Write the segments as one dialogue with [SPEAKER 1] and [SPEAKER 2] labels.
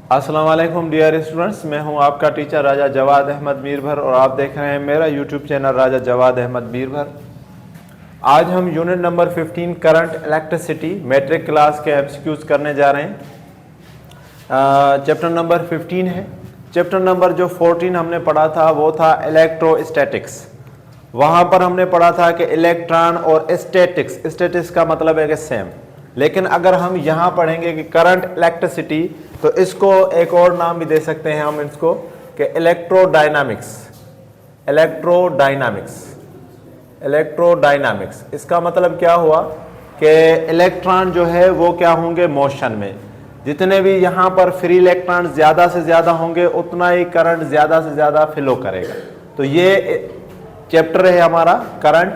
[SPEAKER 1] अस्सलाम वालेकुम dear students, मैं हूं आपका टीचर राजा जवाद अहमद मीरभर और आप देख रहे हैं मेरा यूट्यूब चैनल राजा जवाद अहमद मीरभर। आज हम unit number 15 current electricity matric class के एमसीक्यूज करने जा रहे हैं। चैप्टर नंबर 15 है। चैप्टर नंबर जो 14 हमने पढ़ा था वो था इलेक्ट्रोस्टैटिक्स। वहाँ पर हमने पढ़ा था कि इलेक्ट्रॉन और स्टैटिक्स का मतलब है कि सेम, लेकिन अगर हम यहाँ पढ़ेंगे कि करंट इलेक्ट्रिसिटी तो इसको एक और नाम भी दे सकते हैं हम इसको कि इलेक्ट्रोडायनामिक्स। इसका मतलब क्या हुआ कि इलेक्ट्रॉन जो है वो क्या होंगे मोशन में। जितने भी यहाँ पर फ्री इलेक्ट्रॉन ज़्यादा से ज़्यादा होंगे उतना ही करंट ज़्यादा से ज़्यादा फ्लो करेगा। तो ये चैप्टर है हमारा करंट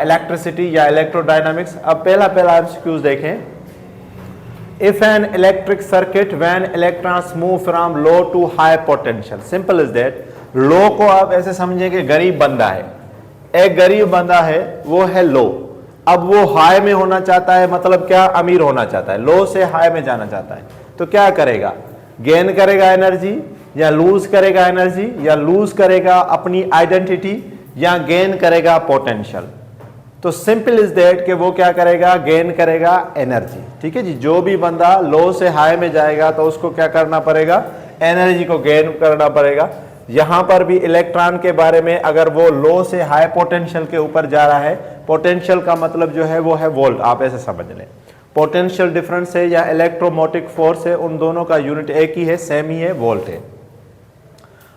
[SPEAKER 1] इलेक्ट्रिसिटी या इलेक्ट्रोडायनामिक्स। अब पहला एमसीक्यूज देखें। If an electric circuit when electrons move from low to high potential, simple is that। लो को आप ऐसे समझें कि गरीब बंदा है, एक गरीब बंदा है वो है लो। अब वो हाई में होना चाहता है, मतलब क्या, अमीर होना चाहता है, लो से हाई में जाना चाहता है। तो क्या करेगा, गेन करेगा एनर्जी या लूज करेगा एनर्जी, या लूज करेगा अपनी आइडेंटिटी या गेन करेगा पोटेंशियल। तो सिंपल इज दैट कि वो क्या करेगा, गेन करेगा एनर्जी। ठीक है जी, जो भी बंदा लो से हाई में जाएगा तो उसको क्या करना पड़ेगा, एनर्जी को गेन करना पड़ेगा। यहां पर भी इलेक्ट्रॉन के बारे में, अगर वो लो से हाई पोटेंशियल के ऊपर जा रहा है, पोटेंशियल का मतलब जो है वो है वोल्ट, आप ऐसे समझ लें। पोटेंशियल डिफरेंस है या इलेक्ट्रोमोटिक फोर्स है, उन दोनों का यूनिट एक ही है, सेम ही है, वोल्ट है।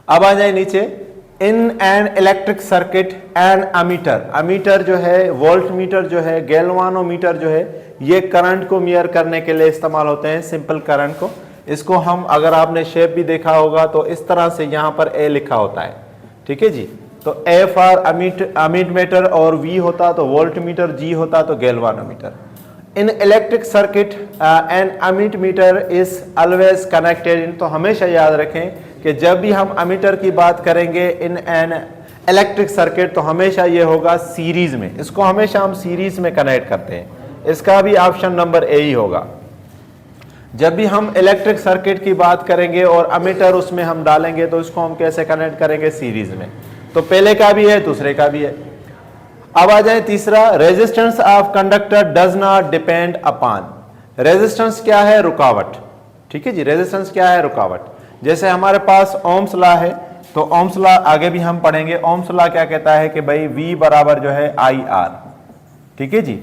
[SPEAKER 1] अब आ जाए नीचे। In an electric circuit an ammeter जो है, वोल्ट मीटर जो है, गैल्वानोमीटर जो है, ये करंट को मेजर करने के लिए इस्तेमाल होते हैं, सिंपल करंट को। इसको हम, अगर आपने शेप भी देखा होगा तो इस तरह से यहाँ पर ए लिखा होता है। ठीक है जी, तो ए फॉर अमीटर और वी होता तो वोल्ट मीटर, जी होता तो galvanometer. In electric circuit an ammeter is always connected in, तो हमेशा याद रखें कि जब भी हम अमीटर की बात करेंगे इन एन इलेक्ट्रिक सर्किट तो हमेशा ये होगा सीरीज में। इसको हमेशा हम सीरीज में कनेक्ट करते हैं, इसका भी ऑप्शन नंबर ए ही होगा। जब भी हम इलेक्ट्रिक सर्किट की बात करेंगे और अमीटर उसमें हम डालेंगे तो इसको हम कैसे कनेक्ट करेंगे, सीरीज में। तो पहले का भी है, दूसरे का भी है। अब आ जाए तीसरा, resistance of conductor does not depend upon. Resistance क्या है, रुकावट। ठीक है जी, रेजिस्टेंस क्या है, रुकावट। जैसे हमारे पास ओम्स लॉ है, तो ओम्स लॉ आगे भी हम पढ़ेंगे। ओम्स लॉ क्या कहता है कि भाई V बराबर जो है आई आर। ठीक है जी,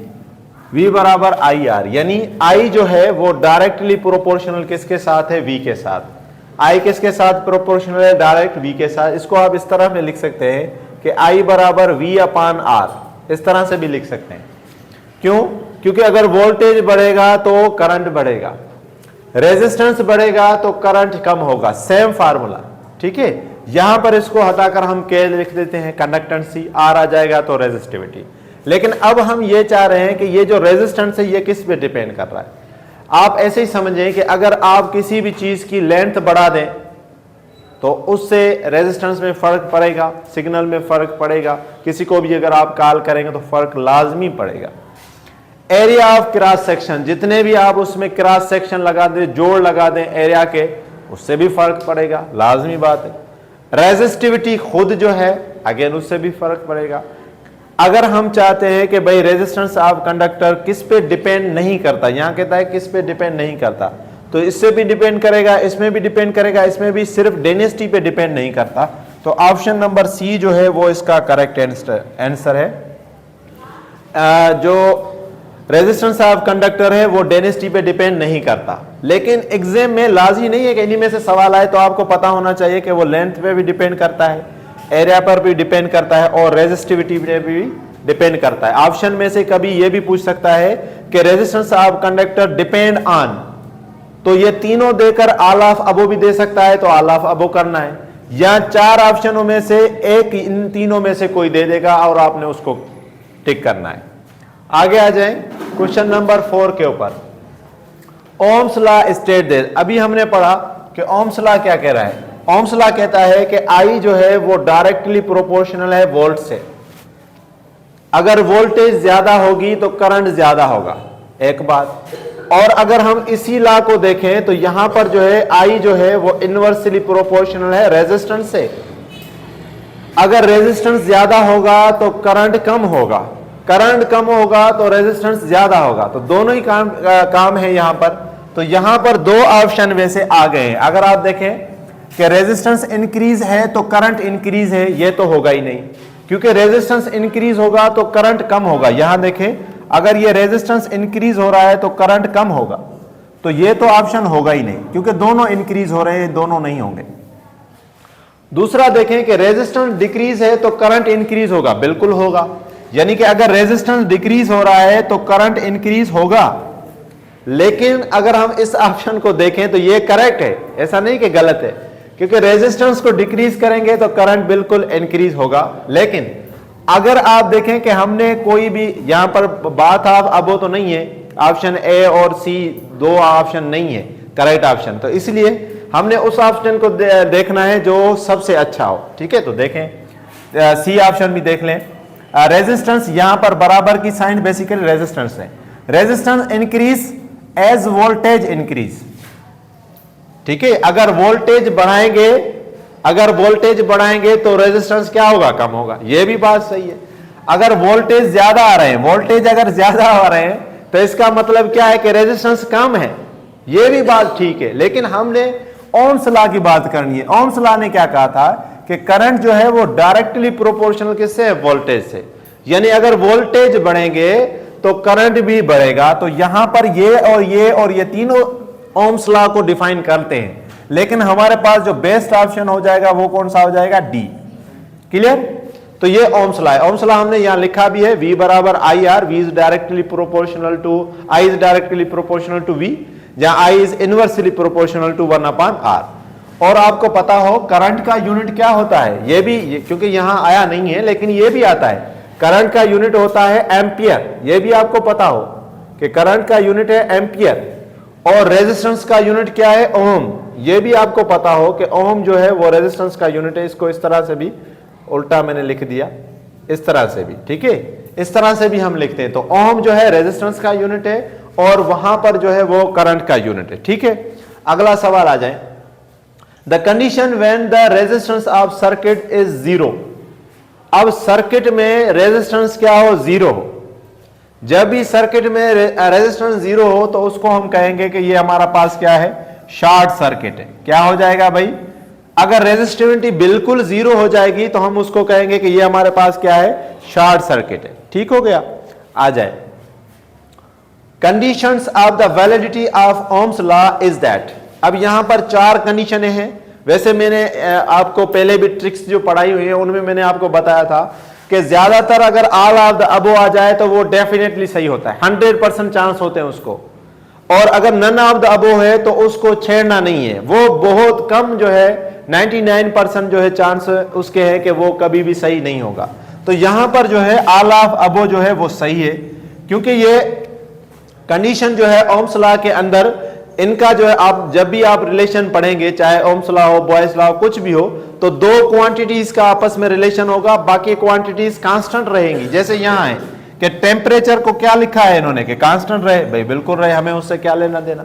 [SPEAKER 1] V बराबर आई आर, यानी I जो है वो डायरेक्टली प्रोपोर्शनल किसके साथ है, V के साथ। I किसके साथ प्रोपोर्शनल है, डायरेक्ट V के साथ। इसको आप इस तरह में लिख सकते हैं कि I बराबर V अपान R, इस तरह से भी लिख सकते हैं। क्यों, क्योंकि अगर वोल्टेज बढ़ेगा तो करंट बढ़ेगा, रेजिस्टेंस बढ़ेगा तो करंट कम होगा, सेम फार्मूला। ठीक है, यहां पर इसको हटाकर हम K लिख देते हैं, कंडक्टेंसी, R आ जाएगा तो रेजिस्टिविटी। लेकिन अब हम ये चाह रहे हैं कि ये जो रेजिस्टेंस है ये किस पे डिपेंड कर रहा है। आप ऐसे ही समझें कि अगर आप किसी भी चीज की लेंथ बढ़ा दें तो उससे रेजिस्टेंस में फर्क पड़ेगा, सिग्नल में फर्क पड़ेगा, किसी को भी अगर आप कॉल करेंगे तो फर्क लाजमी पड़ेगा। एरिया ऑफ क्रॉस सेक्शन, जितने भी आप उसमें क्रॉस सेक्शन लगा दें, जोड़ लगा दें एरिया के, उससे भी फर्क पड़ेगा, लाजमी बात है। रेजिस्टिविटी खुद जो है, अगेन उससे भी फर्क पड़ेगा। अगर हम चाहते हैं कि भाई रेजिस्टेंस ऑफ कंडक्टर किस पे डिपेंड नहीं करता, यहां कहता है किस पे डिपेंड नहीं करता, तो इससे भी डिपेंड करेगा, इसमें भी डिपेंड करेगा, इसमें भी, सिर्फ डेंसिटी पे डिपेंड नहीं करता। तो ऑप्शन नंबर सी जो है वो इसका करेक्ट आंसर है। जो रेजिस्टेंस ऑफ कंडक्टर है वो डेंसिटी पे डिपेंड नहीं करता। लेकिन एग्जाम में लाजी नहीं है कि इन्हीं में से सवाल आए, तो आपको पता होना चाहिए कि वो लेंथ पे भी डिपेंड करता है, एरिया पर भी डिपेंड करता है और रेजिस्टिविटी पे भी डिपेंड करता है। ऑप्शन में से कभी ये भी पूछ सकता है कि resistance of conductor depend on, तो ये तीनों देकर ऑल ऑफ अबो भी दे सकता है, तो ऑल ऑफ अबो करना है, या चार ऑप्शनों में से एक इन तीनों में से कोई दे देगा और आपने उसको टिक करना है। आगे आ जाएं क्वेश्चन नंबर 4 के ऊपर। ओम्स लॉ स्टेट दैट, अभी हमने पढ़ा कि ओम्स लॉ क्या कह रहा है। ओम्स लॉ कहता है कि I जो है वो डायरेक्टली प्रोपोर्शनल है वोल्ट से। अगर वोल्टेज ज्यादा होगी तो करंट ज्यादा होगा, एक बात। और अगर हम इसी लॉ को देखें तो यहां पर जो है I जो है वो इनवर्सली प्रोपोर्शनल है रेजिस्टेंस से। अगर रेजिस्टेंस ज्यादा होगा तो करंट कम होगा, करंट कम होगा तो रेजिस्टेंस ज्यादा होगा, तो दोनों ही काम है यहां पर। तो यहां पर दो ऑप्शन वैसे आ गए हैं। अगर आप देखें कि रेजिस्टेंस इंक्रीज है तो करंट इंक्रीज है, ये तो होगा ही नहीं, क्योंकि रेजिस्टेंस इंक्रीज होगा तो करंट कम होगा। यहां देखें, अगर ये रेजिस्टेंस इंक्रीज हो रहा है तो करंट कम होगा, तो ये तो ऑप्शन होगा ही नहीं, क्योंकि दोनों इंक्रीज हो रहे हैं, दोनों नहीं होंगे। दूसरा देखें कि रेजिस्टेंस डिक्रीज है तो करंट इंक्रीज होगा, बिल्कुल होगा। यानी कि अगर रेजिस्टेंस डिक्रीज हो रहा है तो करंट इंक्रीज होगा। लेकिन अगर हम इस ऑप्शन को देखें तो ये करेक्ट है, ऐसा नहीं कि गलत है, क्योंकि रेजिस्टेंस को डिक्रीज करेंगे तो करंट बिल्कुल इंक्रीज होगा। लेकिन अगर आप देखें कि हमने कोई भी यहां पर बात आप अब वो तो नहीं है, ऑप्शन ए और सी दो ऑप्शन नहीं है करेक्ट ऑप्शन, तो इसलिए हमने उस ऑप्शन को देखना है जो सबसे अच्छा हो। ठीक है, तो देखें सी ऑप्शन भी देख लें। रेजिस्टेंस यहां पर बराबर की साइन बेसिकली रेजिस्टेंस है। Resistance increase as voltage increase. ठीक है, अगर वोल्टेज बढ़ाएंगे, अगर वोल्टेज बढ़ाएंगे तो रेजिस्टेंस क्या होगा, कम होगा, यह भी बात सही है। अगर वोल्टेज ज्यादा आ रहे हैं, वोल्टेज अगर ज्यादा आ रहे हैं तो इसका मतलब क्या है कि रेजिस्टेंस कम है, यह भी बात ठीक है। लेकिन हमने ओम्स लॉ की बात करनी है। ओम्स लॉ ने क्या कहा था कि करंट जो है वो डायरेक्टली प्रोपोर्शनल किससे है, वोल्टेज से। यानी अगर वोल्टेज बढ़ेंगे तो करंट भी बढ़ेगा। तो यहां पर ये और ये तीनों ओम्स लॉ को डिफाइन करते हैं। लेकिन हमारे पास जो बेस्ट ऑप्शन हो जाएगा वो कौन सा हो जाएगा, डी। क्लियर? तो ये ओम्स लॉ है। ओम्स लॉ हमने यहां लिखा भी है, V बराबर I R, V is directly proportional to I is directly proportional to V, जहां I is inversely proportional to 1/R। और आपको पता हो करंट का यूनिट क्या होता है, ये भी क्योंकि यहां आया नहीं है लेकिन ये भी आता है, करंट का यूनिट होता है एम्पियर। ये भी आपको पता हो कि करंट का यूनिट है एम्पियर। और रेजिस्टेंस का यूनिट क्या है, ओम। ये भी आपको पता हो कि ओम जो है वो रेजिस्टेंस का यूनिट है। इसको इस तरह से भी उल्टा मैंने लिख दिया, इस तरह से भी, ठीक है, इस तरह से भी हम लिखते हैं। तो ओम जो है रेजिस्टेंस का यूनिट है और वहां पर जो है वो करंट का यूनिट है। ठीक है, अगला सवाल आ जाए। The condition when the resistance of circuit is zero. अब सर्किट में रेजिस्टेंस क्या हो, जीरो हो। जब भी सर्किट में रेजिस्टेंस जीरो हो तो उसको हम कहेंगे कि ये हमारा पास क्या है, शॉर्ट सर्किट है। क्या हो जाएगा भाई, अगर रेजिस्टिविटी बिल्कुल जीरो हो जाएगी तो हम उसको कहेंगे कि ये हमारे पास क्या है, शॉर्ट सर्किट है। ठीक हो गया, आ जाए। Conditions of the validity of ohms law is that. अब यहां पर चार कंडीशनें हैं। वैसे मैंने आपको पहले भी ट्रिक्स जो पढ़ाई हुई है उनमें मैंने आपको बताया था कि ज्यादातर अगर ऑल ऑफ द अबो आ जाए तो वो डेफिनेटली सही होता है, 100% चांस होते हैं उसको। और अगर नन ऑफ द अबो है तो उसको छेड़ना नहीं है, वो बहुत कम जो है 99% जो है चांस उसके है कि वो कभी भी सही नहीं होगा। तो यहां पर जो है ऑल ऑफ अबो जो है वो सही है, क्योंकि ये कंडीशन जो है ओम्स लॉ के अंदर इनका जो है, आप जब भी आप रिलेशन पढ़ेंगे, चाहे ओम्स लॉ हो, बॉयस लॉ हो, कुछ भी हो, तो दो क्वांटिटीज का आपस में रिलेशन होगा, बाकी क्वांटिटीज कांस्टेंट रहेंगी। जैसे यहां है कि टेम्परेचर को क्या लिखा है इन्होंने कि कांस्टेंट रहे, भाई बिल्कुल रहे, हमें उससे क्या लेना देना।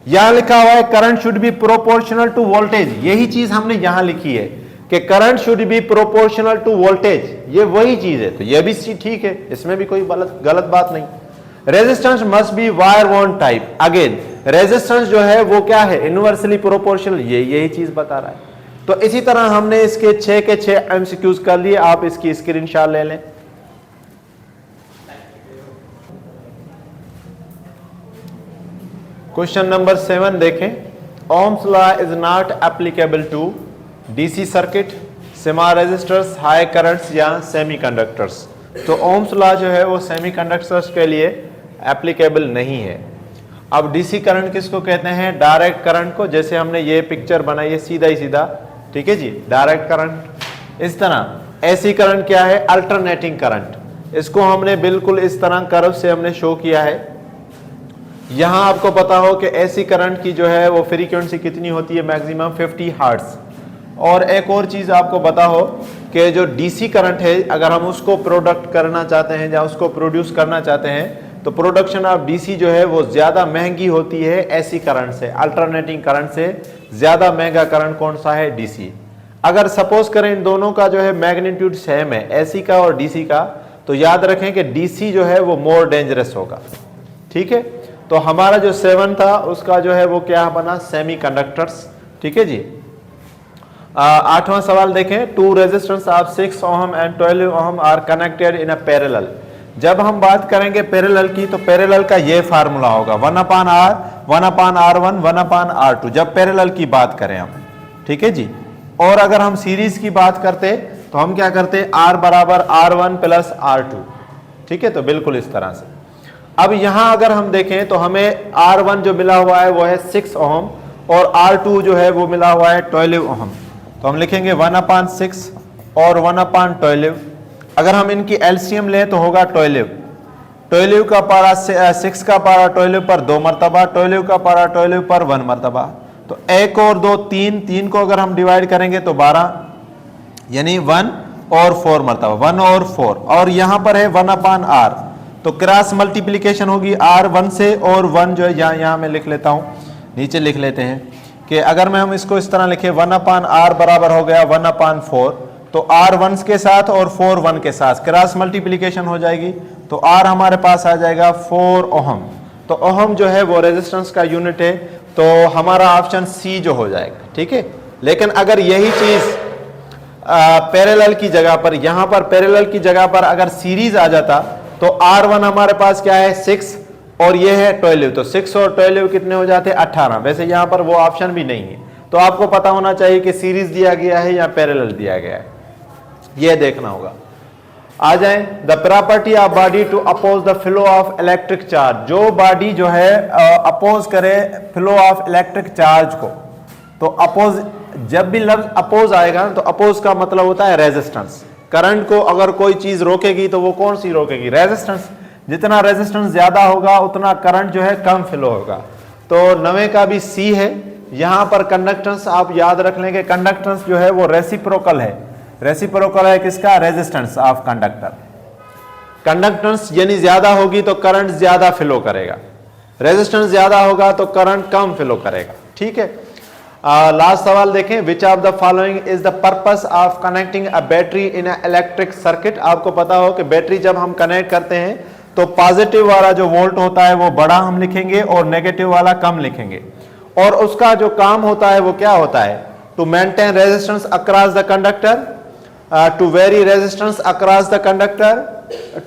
[SPEAKER 1] यहां लिखा हुआ है current should be proportional to voltage, यही चीज हमने यहां लिखी है कि current should be proportional to voltage, ये वही चीज है। तो ये भी ठीक है, इसमें भी कोई गलत बात नहीं। Resistance must be wire wound type, again resistance जो है वो क्या है, इनवर्सली प्रोपोर्शनल, यही चीज बता रहा है। तो इसी तरह हमने इसके 6 के 6 एमसीक्यूज कर लिए, आप इसकी स्क्रीनशॉट ले लें। क्वेश्चन नंबर 7 देखें। Ohm's law is not applicable to DC circuit, semi resistors, high currents या सेमीकंडक्टर्स। तो ओम्स लॉ जो है वो सेमीकंडक्टर्स के लिए एप्लीकेबल नहीं है। अब डीसी करंट किसको कहते हैं, डायरेक्ट करंट को। जैसे हमने ये पिक्चर बनाई है सीधा ही सीधा, ठीक है जी, डायरेक्ट करंट। इस तरह एसी करंट क्या है, अल्टरनेटिंग करंट, इसको हमने बिल्कुल इस तरह कर्व से हमने शो किया है। यहां आपको पता हो कि एसी करंट की जो है वो फ्रीक्वेंसी कितनी होती है, मैक्सिमम 50 हर्ट्ज। और एक और चीज आपको पता हो कि जो डीसी करंट है, अगर हम उसको प्रोडक्ट करना चाहते हैं या उसको प्रोड्यूस करना चाहते हैं तो प्रोडक्शन ऑफ डीसी जो है वो ज्यादा महंगी होती है एसी करंट से, अल्टरनेटिंग करंट से ज्यादा महंगा करंट कौन सा है? डीसी। अगर सपोज करें इन दोनों का जो है मैग्नीट्यूड सेम है, एसी का और डीसी का, तो याद रखें कि डीसी जो है वो मोर डेंजरस होगा। ठीक है, तो हमारा जो 7 था उसका जो है वो क्या बना? सेमीकंडक्टर्स। ठीक है जी। 8वां सवाल देखें, two resistance of 6 ohm and 12 ohm are connected in a parallel. जब हम बात करेंगे पैरेलल की, तो पैरेलल का ये फार्मूला होगा 1/R, 1/R1, 1/R2, जब पैरेलल की बात करें हम। ठीक है जी। और अगर हम सीरीज की बात करते तो हम क्या करते? R बराबर R1 प्लस R2। ठीक है, तो बिल्कुल इस तरह से। अब यहां अगर हम देखें तो हमें R1 जो मिला हुआ है वो है 6 ओम और R2 जो है वो मिला हुआ है 12 ओम। तो हम लिखेंगे 1/6 और 1/12। अगर हम इनकी एलसीएम लें तो होगा 12। 12 का पारा 6 का पारा 12 पर 2 मरतबा, 12 का पारा 12 पर 1 मरतबा। तो 1 और 2 3 को अगर हम डिवाइड करेंगे तो 12, यानी 1 और 4 मरतबा, 1 और 4। और यहां पर है 1/R, तो क्रॉस मल्टीप्लीकेशन होगी R 1 से, और 1 जो है यहां मैं लिख लेता हूं, नीचे लिख लेते हैं कि अगर मैं हम इसको इस तरह लिखे 1/R बराबर हो गया 1/4, तो R 1 के साथ और 4 1 के साथ क्रॉस मल्टीप्लीकेशन हो जाएगी, तो R हमारे पास आ जाएगा 4 ओहम। तो ओहम जो है वो रेजिस्टेंस का यूनिट है, तो हमारा ऑप्शन सी जो हो जाएगा। ठीक है, लेकिन अगर यही चीज पैरेलल की जगह पर, यहां पर पैरेलल की जगह पर अगर सीरीज आ जाता तो R1 हमारे पास क्या है? 6 और ये है 12, तो 6 और 12 कितने हो जाते? 18। वैसे यहां पर वो ऑप्शन भी नहीं है, तो आपको पता होना चाहिए कि सीरीज दिया गया है या पैरेलल दिया गया है, ये देखना होगा। आ जाएं, the property of body to oppose the flow of electric charge. जो बॉडी जो है अपोज करे फ्लो ऑफ इलेक्ट्रिक चार्ज को, तो अपोज, जब भी लफ्ज अपोज आएगा तो अपोज का मतलब होता है रेजिस्टेंस। करंट को अगर कोई चीज रोकेगी तो वो कौन सी रोकेगी? रेजिस्टेंस। जितना रेजिस्टेंस ज्यादा होगा उतना करंट जो है कम फ्लो होगा। तो 9वें का भी सी है। यहां पर कंडक्टेंस आप याद रख लेंगे, कंडक्टेंस जो है वो रेसिप्रोकल है। रेसिप्रोकल है किसका? Resistance of conductor. कंडक्टेंस यानी ज्यादा होगी तो करंट ज्यादा फ्लो करेगा, रेजिस्टेंस ज्यादा होगा तो करंट कम फ्लो करेगा। ठीक है, लास्ट सवाल देखें, which of the following is the purpose of connecting a battery in a electric circuit. आपको पता हो कि बैटरी जब हम कनेक्ट करते हैं तो पॉजिटिव वाला जो वोल्ट होता है वो बड़ा हम लिखेंगे और नेगेटिव वाला कम लिखेंगे, और उसका जो काम होता है वो क्या होता है? To maintain resistance across the conductor, to vary resistance across the conductor,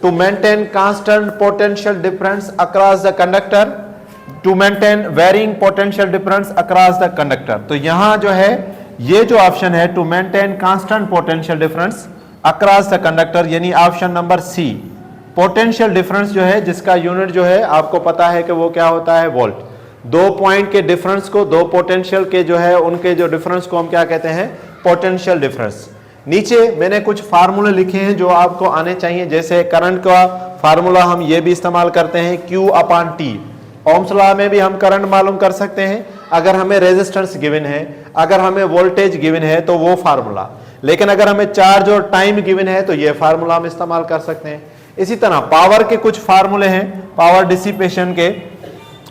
[SPEAKER 1] to maintain constant potential difference across the conductor, to maintain varying potential difference across the conductor. तो यहां जो है ये जो ऑप्शन है to maintain constant potential difference across the conductor, यानी option number C. Potential difference जो है जिसका यूनिट जो है आपको पता है कि वो क्या होता है? वोल्ट। 2 पॉइंट के डिफरेंस को, 2 पोटेंशियल के जो है उनके जो डिफरेंस को हम क्या कहते हैं? Potential difference. नीचे मैंने कुछ फार्मूले लिखे हैं जो आपको आने चाहिए, जैसे करंट का फार्मूला हम ये भी इस्तेमाल करते हैं Q/T। ओम्स लॉ में भी हम करंट मालूम कर सकते हैं अगर हमें रेजिस्टेंस गिवन है, अगर हमें वोल्टेज गिवन है तो वो फार्मूला, लेकिन अगर हमें चार्ज और टाइम गिवन है तो ये फार्मूला हम इस्तेमाल कर सकते हैं। इसी तरह पावर के कुछ फार्मूले हैं, पावर डिसिपेशन के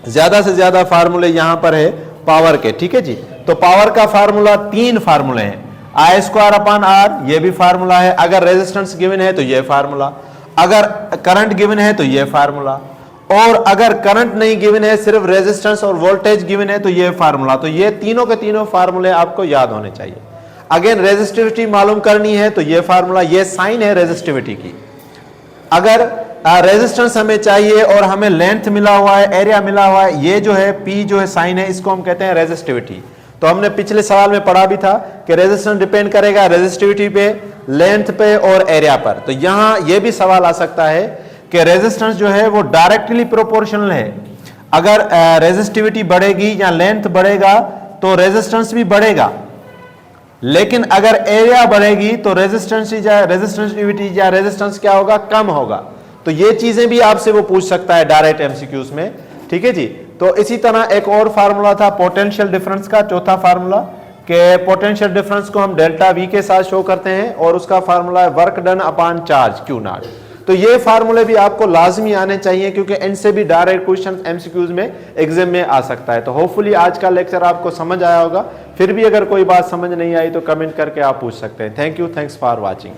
[SPEAKER 1] ज्यादा से ज्यादा फार्मूले यहां पर है पावर के। ठीक है जी, तो पावर का फार्मूला 3 फार्मूले हैं, I²/R, ये भी फार्मूला है। अगर रेजिस्टेंस गिवन है तो ये फार्मूला, अगर करंट गिवन है तो ये फार्मूला, और अगर करंट नहीं गिवन है, सिर्फ रेजिस्टेंस और वोल्टेज गिवन है तो ये फार्मूला। तो ये तीनों के तीनों फार्मूले आपको याद होने चाहिए। अगेन रेजिस्टिविटी मालूम करनी है तो ये फार्मूला, ये साइन है रेजिस्टिविटी की। अगर रेजिस्टेंस हमें चाहिए और हमें लेंथ मिला हुआ है, एरिया मिला हुआ है, ये जो है P जो है साइन है, इसको हम कहते हैं रेजिस्टिविटी। तो हमने पिछले सवाल में पढ़ा भी था कि रेजिस्टेंस डिपेंड करेगा रेजिस्टिविटी पे, लेंथ पे और एरिया पर। तो यहां यह भी सवाल आ सकता है कि रेजिस्टेंस जो है वो डायरेक्टली प्रोपोर्शनल है। अगर रेजिस्टिविटी बढ़ेगी या लेंथ बढ़ेगा तो रेजिस्टेंस भी बढ़ेगा, लेकिन अगर एरिया बढ़ेगी तो रेजिस्टिविटी या रेजिस्टेंस क्या होगा? कम होगा। तो ये चीजें भी आपसे वो पूछ सकता है डायरेक्ट एमसीक्यूज में। ठीक है जी, तो इसी तरह एक और फार्मूला था पोटेंशियल डिफरेंस का, चौथा फार्मूला, कि पोटेंशियल डिफरेंस को हम डेल्टा V के साथ शो करते हैं और उसका फार्मूला है work done upon charge Q0। तो ये फार्मूले भी आपको लाजमी आने चाहिए, क्योंकि इनसे भी डायरेक्ट क्वेश्चन एमसीक्यूज में एग्जाम में आ सकता है। तो होपफुली आज का लेक्चर आपको समझ आया होगा। फिर भी अगर कोई बात समझ नहीं आई तो कमेंट करके आप पूछ सकते हैं। Thank you, thanks for watching.